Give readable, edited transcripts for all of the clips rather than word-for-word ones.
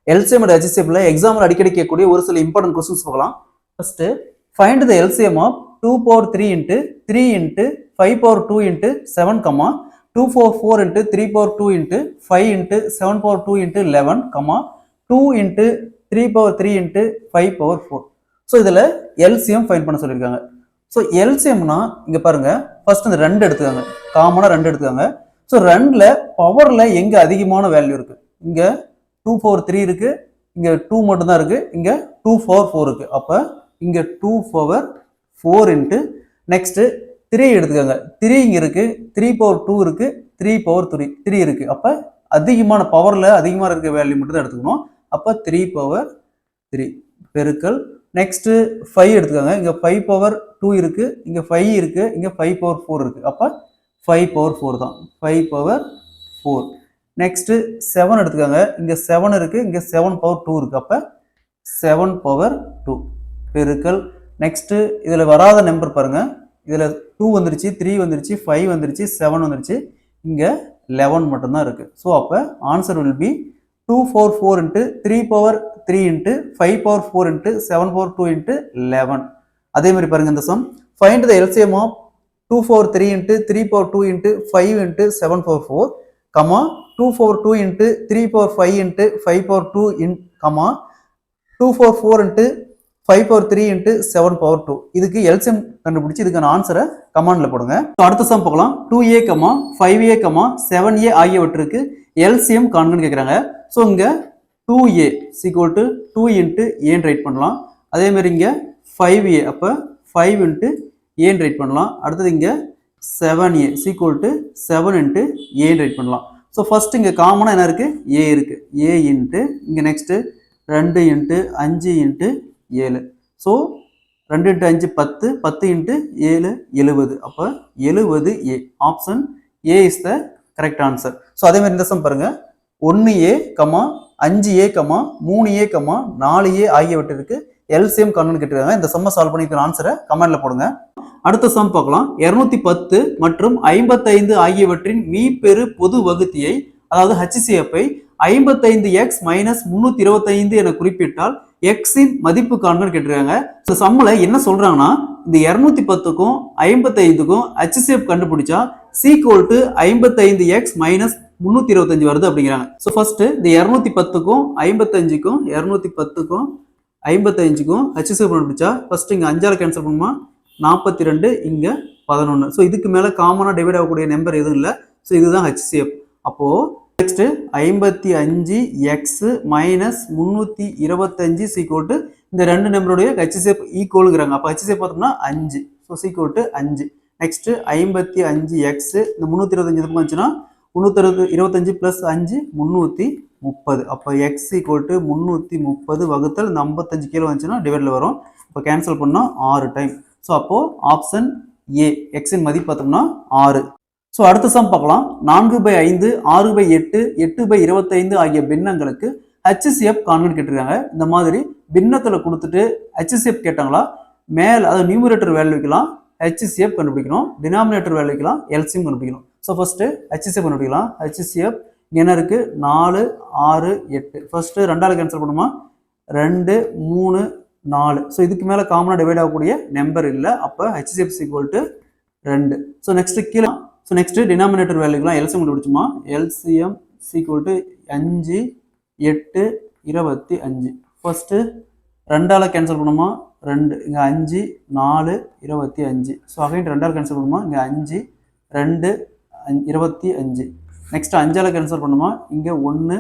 LCM and HCF example அடிக்கடி கேட்கக்கூடிய ஒரு சில இம்பார்ட்டன்ட் கொஸ்டின்ஸ் பார்க்கலாம். First find the LCM of 2 power 3 into 3 into 5 power 2 into 7, 2 power 4 into 3 power 2 into 5 into 7 power 2 into 11, 2 into 3 power 3 into 5 power 4. So இதில் LCM find பண்ண சொல்லியிருக்காங்க. So LCMனா இங்கே பாருங்க, ஃபர்ஸ்ட் இந்த 2 எடுத்துக்காங்க, காமனாக 2 எடுத்துக்காங்க. ஸோ 2ல் பவரில் எங்கே அதிகமான வேல்யூ இருக்குது? இங்கே 2 power 3 இருக்கு, இங்கே 2 மட்டும் தான் இருக்கு, இங்கே 2 power 4 இருக்கு. அப்போ இங்கே 2 power 4 இன்ட்டு நெக்ஸ்ட் 3 எடுத்துக்காங்க, 3 இங்கே இருக்கு, 3 power 2 இருக்கு, 3 power 3 இருக்கு. அப்போ அதிகமான பவரில் அதிகமாக இருக்க வேல்யூ மட்டும் தான் எடுத்துக்கணும். அப்போ 3 power 3 பெருக்கல் நெக்ஸ்ட் 5 எடுத்துக்காங்க, இங்கே 5 power 2 இருக்கு, இங்கே 5 இருக்கு, இங்கே 5 power 4 இருக்கு. அப்போ 5 power 4 தான், 5 power 4. நெக்ஸ்ட் 7 எடுத்துக்காங்க, இங்கே 7 இருக்கு, இங்கே 7 power 2 இருக்கு. அப்போ 7 power 2 பெருக்கல் நெக்ஸ்ட் இதில் வராத நம்பர் பாருங்க, இதில் 2 வந்துருச்சு, 3 வந்துருச்சு, 5 வந்துருச்சு, 7 வந்துருச்சு, இங்கே 11 மட்டும்தான் இருக்கு. ஸோ அப்போ answer will be 244 into 3 power 3 into 5 power 4 into 7 power 2 into 11. அதே மாதிரி பாருங்க இந்த sum, find the LCM of 243 into 3 power 2 into 5 into 7 power 4, 242 into 3 power 5 into 5 power 2 in, 244 into 5 power 3 into 7 power 2. இதுக்கு LCM கண்டுபிடிச்சு இதுக்கான ஆன்சரை கமெண்ட்ல போடுங்க. அடுத்த சம் பார்க்கலாம். 2a, 5a, 7a ஆகியவற்றுக்கு LCM காண்கன்னு கேட்குறாங்க. ஸோ இங்கே 2a equal to 2 into a right பண்ணலாம். அதே மாதிரி இங்கே 5a, அப்போ 5 into a ரைட் பண்ணலாம். அடுத்தது இங்கே 7a equal to 7 into a right பண்ணலாம். ஸோ ஃபர்ஸ்ட் இங்கே காமனாக என்ன இருக்கு? a இருக்கு. a இன்ட்டு இங்கே next 2 into 5 into 7. So 2 into 5 10, 10 into 7 70. அப்போ 70a. Option A is the correct answer. So அதே மாதிரி இந்த சம் பாருங்க, 1a, 5a, 3a, 4a ஆகியவற்றிற்கு LCM காண்கன்னு கேட்டிருக்காங்க. இந்த சம்மை சால்வ் பண்ணி ஆன்சரை கமெண்ட்ல போடுங்க. அடுத்த சம் பார்க்கலாம். 210 மற்றும் 55 ஆகியவற்றின் மீப்பெரு பொது வகுத்தியை, அதாவது HCF-ஐ 55x மைனஸ் 325 என குறிப்பிட்டால் எக்ஸின் மதிப்பு காண்கன்னு கேட்டிருக்காங்க. இந்த சம்மில் என்ன சொல்றாங்கன்னா, இந்த 210க்கும் 55க்கும் HCF கண்டுபிடிச்சா சீக்வல் டு 55x மைனஸ் 325 வருது அப்படிங்கிறாங்க. ஸோ ஃபர்ஸ்ட் இந்த 210க்கும் 55க்கும் 210க்கும் 55க்கும் HCF கண்டுபிடிச்சா ஃபர்ஸ்ட் இங்கே 5ஆல் கேன்சல் பண்ணுமா, 42, இங்கே 11. ஸோ இதுக்கு மேலே காமனாக டிவைட் ஆகக்கூடிய நம்பர் எதுவும் இல்லை. ஸோ இதுதான் HCF. அப்போ next 55x minus 325 sequel to இந்த ரெண்டு நம்பருடைய HCF ஈக்குவலுங்கிறாங்க. அப்போ HCF பார்த்தோம்னா 5. So sequel to 5. Next 55x இந்த 325 எதுக்கு வந்துச்சுன்னா 325 பிளஸ் 5 330. அப்போ x ஈக்குவல் டு 330 வகுத்தல் இந்த 55 கீழே வந்துச்சுன்னா டிவைட்ல வரும். இப்போ கேன்சல் பண்ணால் 6 டைம். ஸோ அப்போ ஆப்ஷன் A எக்ஸின் மதிப்பு பார்த்தோம்னா 6. ஸோ அடுத்த சம் பார்க்கலாம். 4/5, 6/8, 8/25 ஆகிய பின்னங்களுக்கு HCF காண்கன்னு கேட்டிருக்காங்க. இந்த மாதிரி பின்னத்தில் கொடுத்துட்டு HCF கேட்டாங்களா, மேல் அதாவது நியூமரேட்டர் வேல்யூ வைக்கலாம், HCF கண்டுபிடிக்கணும், டினாமினேட்டர் வேல்யூ வைக்கலாம், LCM கண்டுபிடிக்கணும். ஸோ ஃபர்ஸ்ட் HCF கண்டுபிடிக்கலாம். HCF என்ன இருக்கு? 4, 6, 8. ஃபர்ஸ்ட் 2ஆல் கேன்சல் பண்ணுமா, 2, 3, 4. ஸோ இதுக்கு மேலே காமனாக டிவைட் ஆகக்கூடிய நம்பர் இல்லை. அப்போ HCF equal to 2. So next கீழே, ஸோ நெக்ஸ்ட் டினாமினேட்டர் வேல்யூக்கெலாம் LCM கண்டுபிடிச்சுமா, LCM ஈக்குவல் டு 5, 8, 25. ஃபர்ஸ்ட்டு 2ஆல் கேன்சல் பண்ணுமா, 2, இங்கே 5, 4, 25. ஸோ அகைன் 2ஆல் கேன்சல் பண்ணுமா, இங்கே 5, 2, 25. நெக்ஸ்ட் 5ஆல் கேன்சல் பண்ணுமா, இங்கே 1,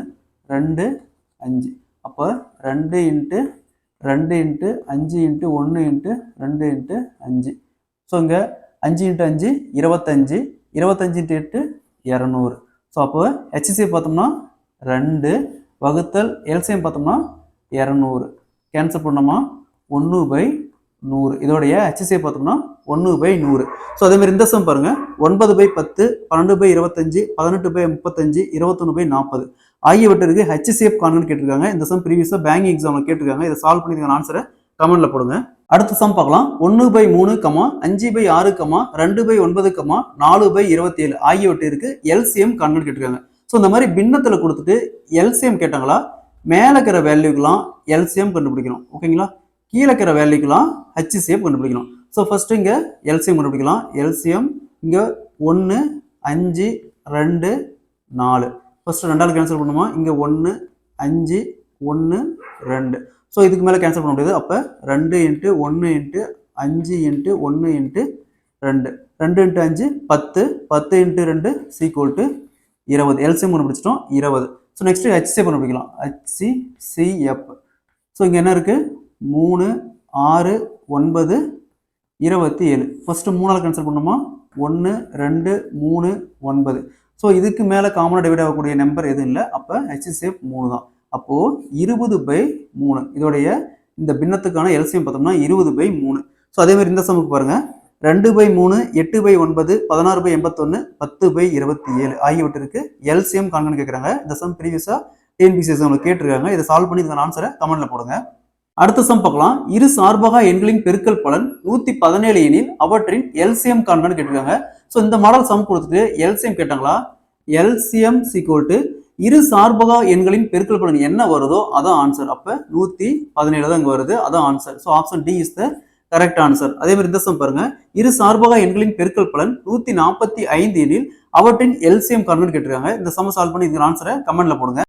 2, 5. அப்போ 2 into 2 into 5 into 1 into 2 into 5. So இங்கே 5 இன்ட்டு 5 25, 25 இன்ட்டு 8 200. ஸோ அப்போ HCF பார்த்தோம்னா 2 வகுத்தல் LCM பார்த்தோம்னா 200. கேன்சல் பண்ணோமா 1/100. இதோடைய HCF பார்த்தோம்னா 1/100. ஸோ அதே மாதிரி இந்த சம் பாருங்க, 9/10, 12/25, 18/35, 21/40 ஆகியவற்றிற்கு HCF காண்கன்னு கேட்டிருக்காங்க. இந்த சம் ப்ரீவியஸாக பேங்கிங் எக்ஸாமில் கேட்டிருக்காங்க. இதை சால்வ் பண்ணி ஆன்சரை கமெண்ட்ல போடுங்க. அடுத்த சம் பார்க்கலாம். 1/3, 5/6, 2/9, 4/27 ஆகியவற்றிற்கு LCM காண்கன்னு கேட்டிருக்காங்க. ஸோ இந்த மாதிரி பின்னத்தில் கொடுத்துட்டு LCM கேட்டாங்களா, மேலே இருக்கிற வேல்யூக்கெல்லாம் எல்சிஎம் கண்டுபிடிக்கணும். ஓகேங்களா? கீழே இருக்கிற வேல்யூக்கெல்லாம் ஹெச்சிசிஎஃப் கண்டுபிடிக்கணும். ஸோ ஃபர்ஸ்ட் இங்கே எல்சிஎம் கண்டுபிடிக்கலாம். எல்சிஎம் இங்கே 1 5 2 4. ஃபர்ஸ்ட் ரெண்டாவது கேன்சல் பண்ணுமா? இங்கே 1 5 1 2. ஸோ இதுக்கு மேலே கேன்சல் பண்ண முடியாது. அப்போ 2 × 1 × 5 × 1 × 2 2 × 5 10 10 × 2 = 20. எல்சிஎம் கண்டுபிடிச்சிட்டோம் 20. ஸோ நெக்ஸ்ட் ஹெச்சிசிஎஃப் கண்டுபிடிக்கலாம். HCF. ஸோ இங்கே என்ன இருக்குது? 3 6 9 27. ஃபர்ஸ்ட் 3ஆல் கேன்சல் பண்ணுமா? 1 2 3 9. ஸோ இதுக்கு மேலே காமனாக டிவைட் ஆகக்கூடிய நம்பர் எதுவும் இல்லை. அப்போ HCF 3 தான். அப்போது 20/3. இதோடைய இந்த பின்னத்துக்கான எல்சிஎம் பார்த்தோம்னா 20/3. ஸோ அதே மாதிரி இந்த சமுக்கு பாருங்கள். 2/3 8/9 16/81 10/27 ஆகியவற்றிற்கு எல்சிஎம் காண்கன்னு கேட்குறாங்க. இந்த சம் ப்ரீவியஸாக டிஎன்பிஎஸ்சி எக்ஸாமில் கேட்டிருக்காங்க. இதை சால்வ் பண்ணி இதுக்கான ஆன்சரை கமெண்ட்ல போடுங்க. அடுத்த சம் பார்க்கலாம். இரு சார்பகா எண்களின் பெருக்கல் பலன் 117 எனில் அவற்றின் எல்சிஎம் காண்கன்னு கேட்டிருக்காங்க. ஸோ இந்த மாடல் சம் கொடுத்துட்டு எல்சிஎம் கேட்டாங்களா? எல்சிஎம் = இரு சார்பகா எண்களின் பெருக்கல் பலன் என்ன வருதோ அதான் ஆன்சர். அப்போ 117 தான் இங்கே வருது, அதான் answer. So option D is the correct answer. அதே மாதிரி இந்த சம் பாருங்க. இரு சார்பகா எண்களின் பெருக்கல் பலன் 145 எனில் அவற்றின் எல்சிஎம் காண்கன்னு கேட்டிருக்காங்க. இந்த சம் சால்வ் பண்ணி இதுக்கு ஆன்சரை கமெண்ட்ல போடுங்க.